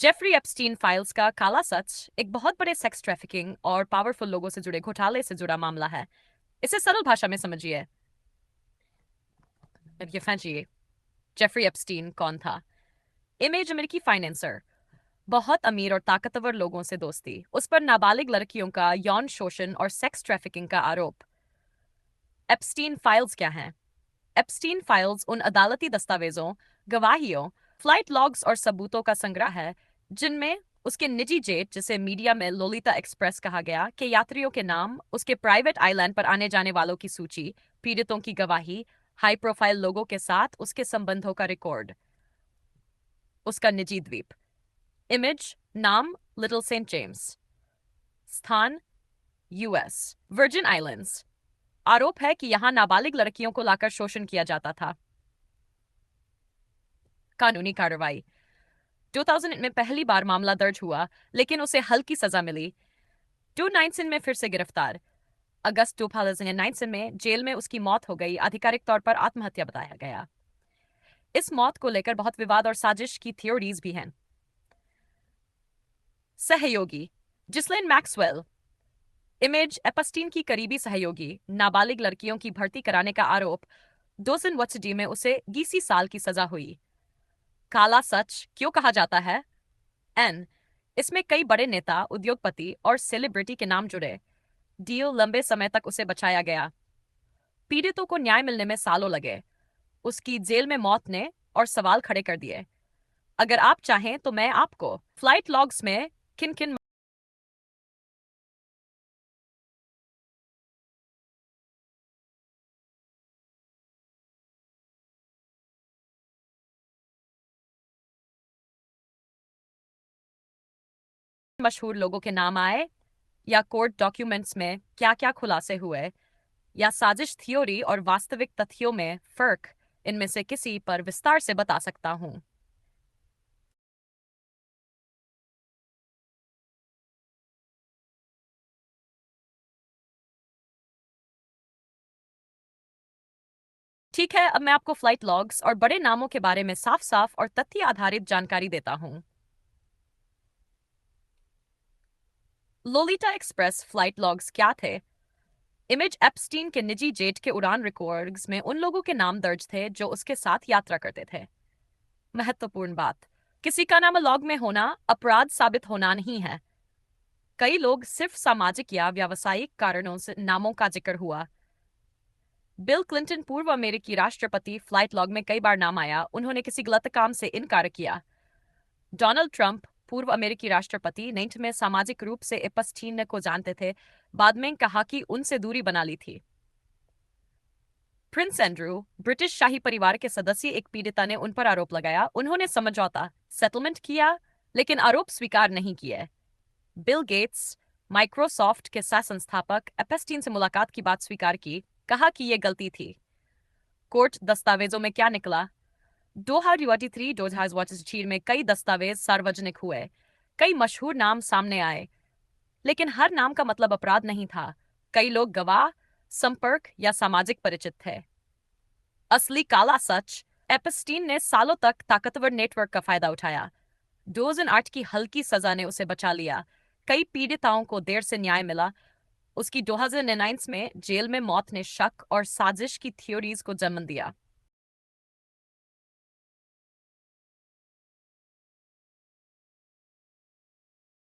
Jeffrey Epstein files का काला सच एक बहुत बड़े सेक्स ट्रैफिकिंग और पावरफुल लोगों से जुड़े घोटाले से जुड़ा मामला है। इसे सरल भाषा में समझिए। ये फैंचिए। जेफरी एप्स्टीन कौन था? इमेज अमेरिकी फाइनेंसर, बहुत अमीर और ताकतवर लोगों से दोस्ती, उस पर नाबालिग लड़कियों का यौन शोषण और सेक्स ट्रैफिकिंग का आरोप। एप्स्टीन फाइल्स क्या हैं? एप्स्टीन फाइल्स उन अदालती दस्तावेजों, गवाहियों, फ्लाइट लॉग्स और सबूतों का संग्रह है जिनमें उसके निजी जेट, जिसे मीडिया में लोलिता एक्सप्रेस कहा गया, के यात्रियों के नाम, उसके प्राइवेट आइलैंड पर आने जाने वालों की सूची, पीड़ितों की गवाही, हाई प्रोफाइल लोगों के साथ उसके संबंधों का रिकॉर्ड। उसका निजी द्वीप। इमेज, नाम लिटिल सेंट जेम्स। स्थान यूएस वर्जिन आइलैंड्स। आरोप है कि यहां नाबालिग लड़कियों को लाकर शोषण किया जाता था। कानूनी कार्रवाई। 2008 में पहली बार मामला दर्ज हुआ, लेकिन उसे हल्की सजा मिली। 2019 में फिर से गिरफ्तार। अगस्त 2019 में जेल में उसकी मौत हो गई, आधिकारिक तौर पर आत्महत्या बताया गया। इस मौत को लेकर बहुत विवाद और साजिश की थ्योरीज भी हैं। सहयोगी जिसलेन मैक्सवेल। इमेज, एपस्टीन की करीबी सहयोगी, नाबालिग लड़कियों की भर्ती कराने का आरोप। डोसन वत्सडी में उसे 20 साल की सजा हुई। काला सच क्यों कहा जाता है? एन, इसमें कई बड़े नेता, उद्योगपति और सेलिब्रिटी के नाम जुड़े। डील, लंबे समय तक उसे बचाया गया। पीड़ितों को न्याय मिलने में सालों लगे। उसकी जेल में मौत ने और सवाल खड़े कर दिए। अगर आप चाहें तो मैं आपको फ्लाइट लॉग्स में किन किन मशहूर लोगों के नाम आए, या कोर्ट डॉक्यूमेंट्स में क्या क्या खुलासे हुए, या साजिश थ्योरी और वास्तविक तथ्यों में फर्क, इनमें से किसी पर विस्तार से बता सकता हूं। ठीक है, अब मैं आपको फ्लाइट लॉग्स और बड़े नामों के बारे में साफ साफ और तथ्य आधारित जानकारी देता हूं। लोलिटा एक्सप्रेस फ्लाइट लॉग्स क्या थे? इमेज, एप्स्टीन के निजी जेट के उड़ान रिकॉर्ड्स में उन लोगों के नाम दर्ज थे जो उसके साथ यात्रा करते थे। महत्वपूर्ण बात, किसी का नाम लॉग में होना अपराध साबित होना नहीं है। कई लोग सिर्फ सामाजिक या व्यावसायिक कारणों से नामों का जिक्र हुआ। बिल क्लिंटन, पूर्व अमेरिकी राष्ट्रपति, फ्लाइट लॉग में कई बार नाम आया, उन्होंने किसी गलत काम से इनकार किया। डोनाल्ड ट्रंप, पूर्व अमेरिकी राष्ट्रपति, नेट में सामाजिक रूप से एपस्टीन को जानते थे, बाद में कहा कि उनसे दूरी बना ली थी। प्रिंस एंड्रू, ब्रिटिश शाही परिवार के सदस्य, एक पीड़िता ने उन पर आरोप लगाया, उन्होंने समझौता सेटलमेंट किया, लेकिन आरोप स्वीकार नहीं किए। बिल गेट्स, माइक्रोसॉफ्ट के सह संस्थापक, एपस्टीन से मुलाकात की बात स्वीकार की, कहा कि यह गलती थी। कोर्ट दस्तावेजों में क्या निकला? 2023 में कई दस्तावेज सार्वजनिक हुए, कई मशहूर नाम सामने आए, लेकिन हर नाम का मतलब अपराध नहीं था। कई लोग गवाह, संपर्क या सामाजिक परिचित थे। असली काला सच, एपस्टीन ने सालों तक ताकतवर नेटवर्क का फायदा उठाया। 2008 की हल्की सजा ने उसे बचा लिया। कई पीड़िताओं को देर से न्याय मिला। उसकी 2009 में जेल में मौत ने शक और साजिश की थ्योरीज को जन्म दिया।